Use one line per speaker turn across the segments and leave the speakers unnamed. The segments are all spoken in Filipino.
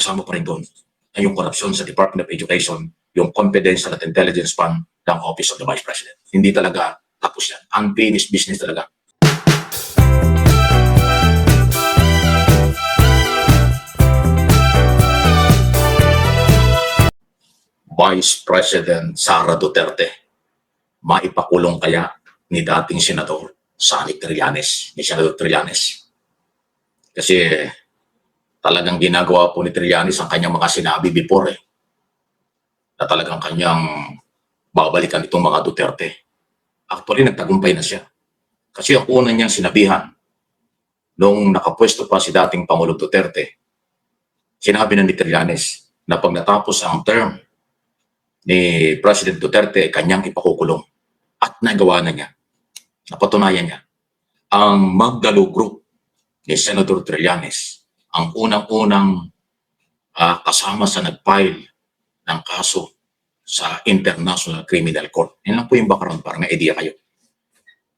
kasama pa rin doon ay yung korupsyon sa Department of Education, yung confidential at intelligence fund ng Office of the Vice President. Hindi talaga tapos yan. Unfinished business talaga. Vice President Sara Duterte, maipakulong kaya ni dating Senador Sonny Trillanes, ni Senador Trillanes? Kasi talagang ginagawa po ni Trillanes ang kanyang mga sinabi before na talagang kanyang babalikan itong mga Duterte. Actually, nagtagumpay na siya. Kasi ang una niyang sinabihan nung nakapwesto pa si dating Pangulong Duterte, sinabi na ni Trillanes na pag natapos ang term ni President Duterte, kanyang ipakukulong. At nagawa na niya. Napatunayan niya. Ang Magdalo Group ni Senator Trillanes, ang unang-unang kasama sa nag-file ng kaso sa International Criminal Court. Yan lang po yung background para may idea kayo.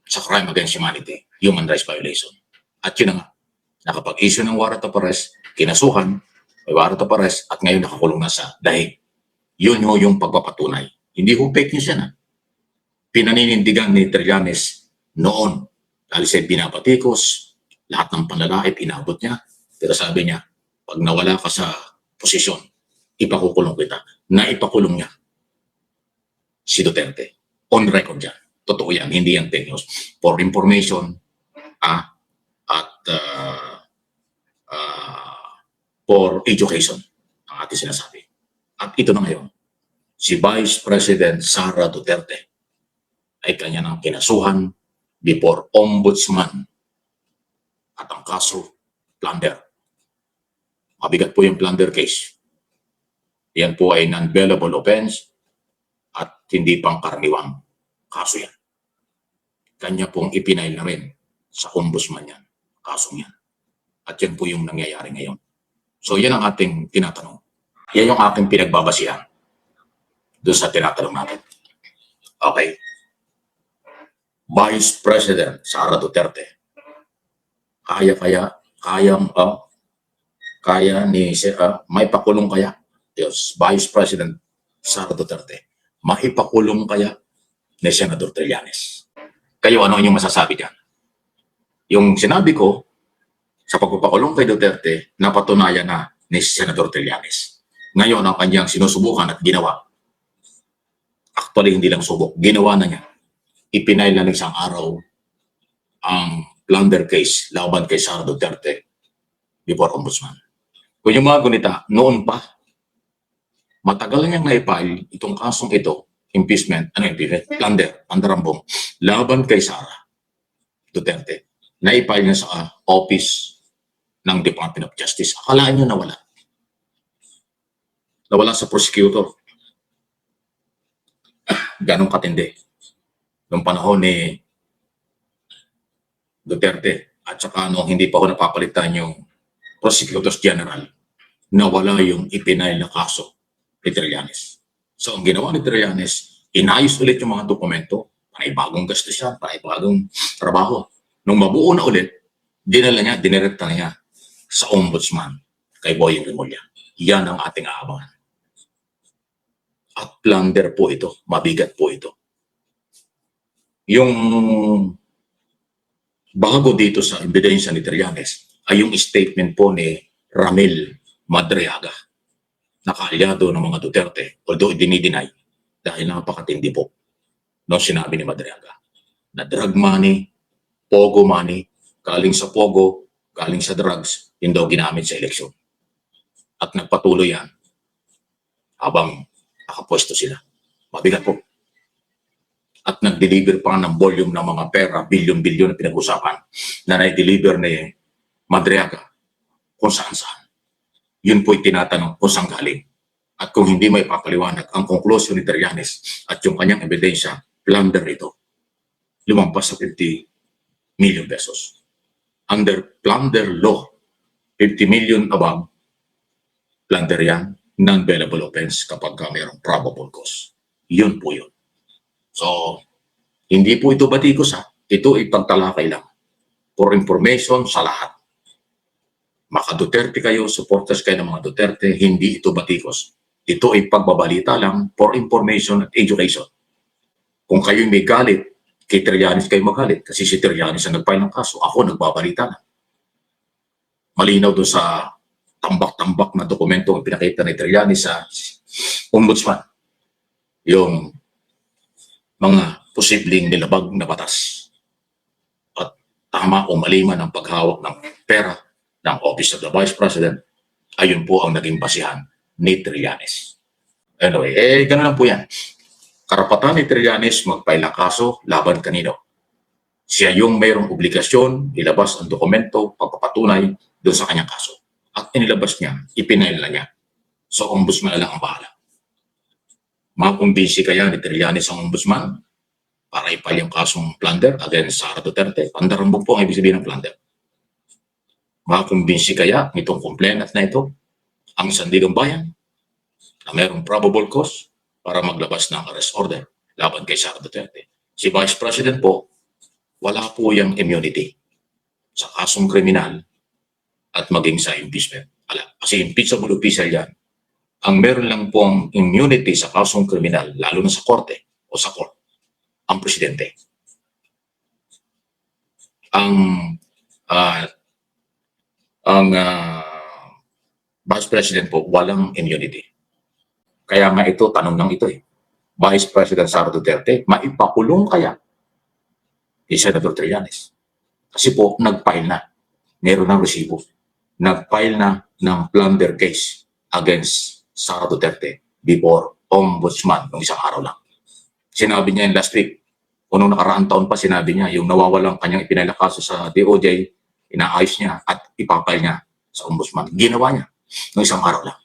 Sa crime against humanity, human rights violation. At yun na nga, nakapag-issue ng warrant of arrest, kinasuhan, may warrant of arrest, at ngayon nakakulong na sa dahig. Yun yung pagpapatunay. Hindi ho fake news yan. Pinaninindigan ni Trillanes noon. Dahil siya binabatikos, lahat ng panlalait inabot niya. Pero sabi niya, pag nawala ka sa posisyon, ipakukulong kita. Naipakulong niya si Duterte. On record yan. Totoo yan, hindi yan fake news. For information at for education ang ating sinasabi. At ito na ngayon, si Vice President Sara Duterte ay kanya ng kinasuhan before Ombudsman at ang kaso plunder. Mabigat po yung plunder case. Yan po ay non-bailable offense at hindi pangkaraniwang kaso yan. Kanya pong ipinail na rin sa Ombudsman yan, kasong yan. At yan po yung nangyayari ngayon. So yan ang ating tinatanong. Yan yung aking pinagbabasihan doon sa tinatanong natin. Okay. Vice President Sara Duterte. May pakulong kaya? Yes, Vice President Sara Duterte. Maipakulong kaya ni Senador Trillanes? Kayo, ano yung masasabi dyan? Yung sinabi ko, sa pagpapakulong kay Duterte, napatunayan na ni Senador Trillanes. Ngayon, ang kanyang sinusubukan at ginawa. Actually, hindi lang subok. Ginawa na niya. Ipinail na ng isang araw ang plunder case laban kay Sara Duterte before Ombudsman. Kung yung mga gunita, noon pa, matagal niyang naipile itong kasong ito, impeachment, plunder, pandarambong, laban kay Sara Duterte. Naipile niya sa office ng Department of Justice. Akalaan niyo nawala. Nawala sa prosecutor. Ganong katindi. Noong panahon ni Duterte at saka nung hindi pa ho napapalitan yung Prosecutors General, nawala yung ipinail na kaso ni Trillanes. So ang ginawa ni Trillanes, inayos ulit yung mga dokumento, panibagong gasto siya, panibagong trabaho. Nung mabuo na ulit, dinirekta niya sa Ombudsman kay Boying Rimulya. Yan ang ating aabangan. At plunder po ito, mabigat po ito. Yung bago dito sa ebidensya ni Trillanes ay yung statement po ni Ramil Madriaga, nakaalyado ng mga Duterte, although dinideny dahil napakatindi po nung sinabi ni Madriaga na drug money, pogo money, galing sa pogo, galing sa drugs, yun daw ginamit sa eleksyon. At nagpatuloy yan habang nakapwesto sila. Mabigat po. At nag-deliver pa ng volume ng mga pera, bilyon-bilyon na pinag-usapan na na-deliver ni Madriaga kung saan-saan. Yun po'y tinatanong kung saan galing. At kung hindi may papaliwanag ang conclusion ni Trillanes at yung kanyang ebidensya, plunder ito. Lumampas sa 50 million pesos. Under plunder law, 50 million above, plunder yan, non-bailable offense kapag mayroong probable cause. Yun po yun. So, hindi po ito batikos ha. Ito ay pagtalakay lang. For information sa lahat. Maka Duterte kayo, supporters kayo ng mga Duterte, hindi ito batikos. Ito ay pagbabalita lang for information at education. Kung kayo may galit, kay Trillanes kayo magalit kasi si Trillanes ang nag-file ng kaso. Ako nagbabalita lang. Malinaw doon sa tambak-tambak na dokumento ang pinakita ni Trillanes sa ombudsman. Yung mga posibleng nilabag na batas. At tama o mali man ang paghawak ng pera ng Office of the Vice President, ayun po ang naging basihan ni Trillanes. Anyway, gano'n lang po yan. Karapatan ni Trillanes mag-file ng kaso laban kanino. Siya yung mayroong obligasyon, ilabas ang dokumento, pagpapatunay doon sa kanyang kaso. At inilabas niya, ipinail na niya. So, ombudsman na lang ang bahala. Makumbinsi kaya ni Trillanes ang ombudsman para ipal yung kasong plunder against Sara Duterte. Pandarambog po ang ibig sabihin ng plunder. Makumbinsi kaya nitong complainant na ito ang Sandigang Bayan na mayroong probable cause para maglabas ng arrest order laban kay Sara Duterte. Si Vice President po, wala po yung immunity sa kasong kriminal at maging sa impeachment. Kasi impeachable official yan. Ang meron lang pong immunity sa kasong kriminal, lalo na sa korte o sa court, ang presidente. Ang Vice President po, walang immunity. Kaya nga ito, tanong lang ito eh. Vice President Sara Duterte, maipakulong kaya ni Senator Trillanes? Kasi po, nag-file na. Meron ng resibo. Nag-file na ng plunder case against Sara Duterte before Ombudsman ng isang araw lang. Sinabi niya yung last week, o nung nakaraang taon pa sinabi niya, yung nawawalang kanyang ipinalakaso sa DOJ, inaayos niya at ipapile niya sa Ombudsman. Ginawa niya ng isang araw lang.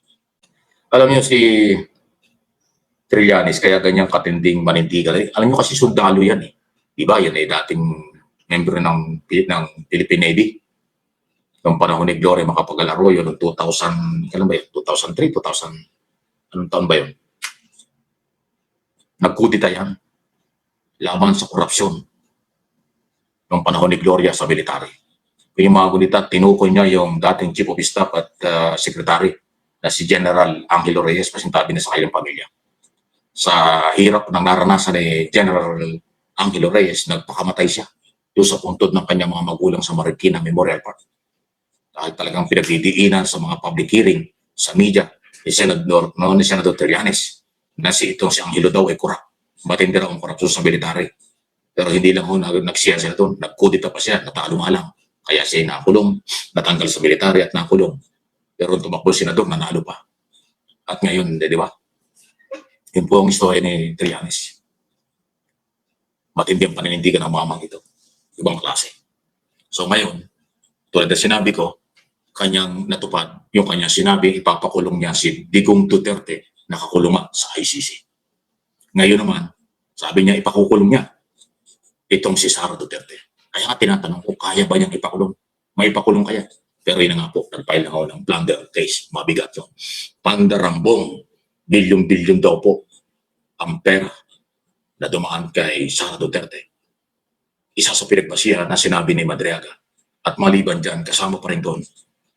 Alam niyo si Trillanes, kaya ganyang katinding manindigan. Alam niyo kasi sundalo yan eh. Diba? Yan ay dating member ng Philippine Navy. Noong panahon ni Gloria Macapagal Arroyo noong 2000, kailan ba yun? 2003, 2000, anong taon ba yun? Nagkudita yan. Laban sa korupsyon. Noong panahon ni Gloria sa military. Yung mga gulita, tinukoy niya yung dating Chief of Staff at Secretary na si General Angelo Reyes, pasintabi na sa kanyang pamilya. Sa hirap ng naranasan ni General Angelo Reyes, nagpakamatay siya doon sa puntod ng kanyang mga magulang sa Marikina Memorial Park. Dahil talagang pinagdidiinan sa mga public hearing sa media ni Senator Trillanes na itong si Angelo daw ay kurap. Matindi raw ang korupsyon sa military. Pero hindi lang nagsiya sila doon. Nagkudita pa siya, natalo nga lang. Kaya siya nakulong, natanggal sa military at nakulong. Pero tumakbo senador, nanalo pa. At ngayon, di ba? Yun po ang istorya ni Trillanes. Matindi ang paninindigan ng mamang ito. Ibang klase. So ngayon, tulad na sinabi ko, kanyang natupad, yung kanyang sinabi, ipapakulong niya si Digong Duterte, nakakulong sa ICC. Ngayon naman, sabi niya ipakukulong niya itong si Sara Duterte. Kaya nga tinatanong ko, kaya ba niyang ipakulong? May ipakulong kaya? Pero yun nga po, nag-file na ako ng plunder case. Mabigat yun. Pandarambong, bilyon-bilyon daw po ang pera na dumaan kay Sara Duterte. Isa sa pinagbasihan na sinabi ni Madriaga. At maliban dyan, kasama pa rin doon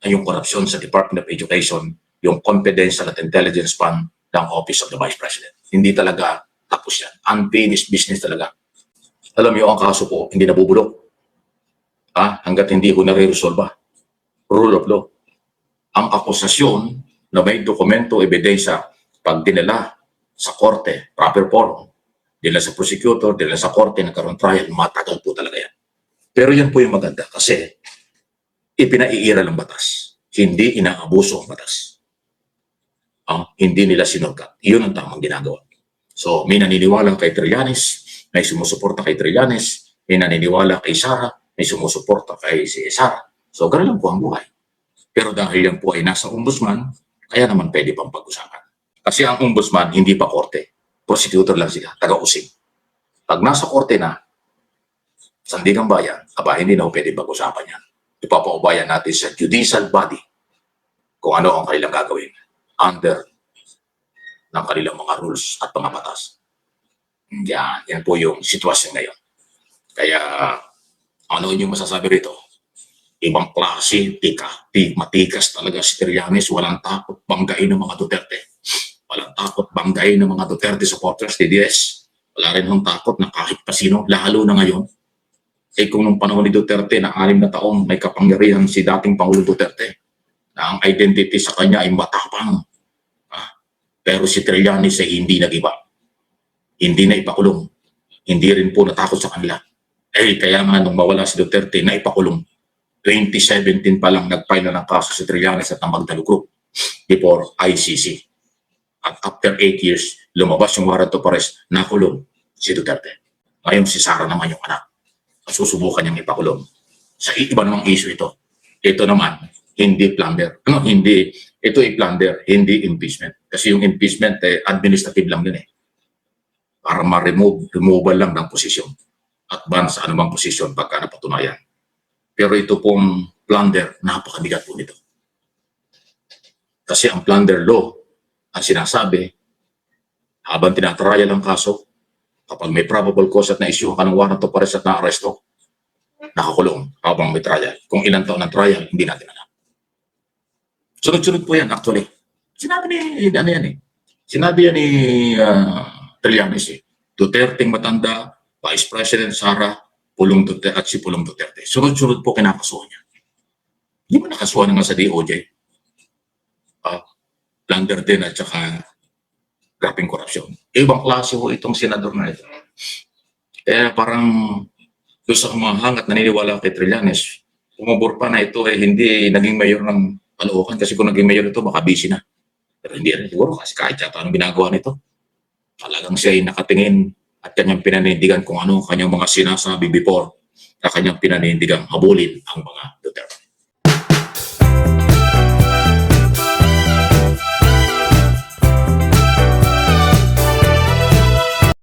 ay yung korupsyon sa Department of Education, yung confidential at intelligence fund ng Office of the Vice President. Hindi talaga tapos yan. Unfinished business talaga. Alam niyo, ang kaso po, hindi nabubulok. Hanggat hindi ko nare-resolve. Rule of law. Ang akusasyon na may dokumento, ebidensya, pag dinala sa korte, proper form, dinala sa prosecutor, dinala sa korte, nagkaroon trial, matagal po talaga yan. Pero yan po yung maganda kasi ipinaiira ng batas. Hindi inaabuso ang batas. Hindi nila sinurgat. Iyon ang tamang ginagawa. So, may naniniwala kay Trillanes, may sumusuporta kay Trillanes, may naniniwala kay Sara, may sumusuporta kay si Sara. So, gano'n lang po ang buhay. Pero dahil yan po ay nasa ombudsman, kaya naman pwede pang pag-usapan. Kasi ang ombudsman, hindi pa korte. Prosecutor lang sila, taga-usig. Pag nasa korte na, Sandigang Bayan, hindi na pwede pag-usapan yan. Ipapaubayan natin sa judicial body kung ano ang kanilang gagawin under ng kanilang mga rules at mga batas. Yan po yung sitwasyon ngayon. Kaya, ano yung masasabi rito? Ibang klase, matikas talaga si Trillanes, walang takot banggain ng mga Duterte. Walang takot banggain ng mga Duterte supporters, TDS. Wala rin hong takot na kahit pa sino, lalo na ngayon. Kung nung panahon ni Duterte na 6 na taong may kapangyarihan si dating Pangulong Duterte, na ang identity sa kanya ay matapang. Pero si Trillanes ay hindi nag-iba. Hindi na ipakulong. Hindi rin po natakot sa kanila. Kaya nga nung mawala si Duterte, na ipakulong. 2017 pa lang nag-file na ng kaso si Trillanes at ang Magdalo Group before ICC. At after 8 years, lumabas yung warrant of arrest, nakulong si Duterte. Ngayon si Sara naman yung anak. Susubukan niyang ipakulong. Sa iba namang issue ito. Ito naman, hindi plunder. Ito ay plunder, hindi impeachment. Kasi yung impeachment, administrative lang din para removal lang ng posisyon. At ban sa anumang posisyon pagka napatunayan. Pero ito pong plunder, napakabigat po nito. Kasi ang plunder law, ang sinasabi, habang tinatrial ang kaso, kapag may probable cause at na-issue ka ng warrant of arrest at na-arresto, nakakulong habang may trial. Kung ilang taon ng trial, hindi natin alam. Sunod-sunod po yan, actually. Sinabi yan ni Trillanes Duterte matanda, Vice President Sara, Pulong Duterte at si Pulong Duterte. Sunod-sunod po kinakasuhan niya. Hindi mo nakasuhan nga sa DOJ. Plunder din at saka grabbing korupsyon. Ibang klase po itong senador na ito. Kaya parang doon sa humahangat naniniwala kay Trillanes, umabor pa na ito hindi naging mayor ng Caloocan kasi kung naging mayor ito baka busy na. Pero hindi rin siguro kasi kahit yata anong ginagawa nito. Talagang siya ay nakatingin at kanyang pinanindigan kung ano kanyang mga sinasabi before na kanyang pinanindigang habulin ang mga Duterte.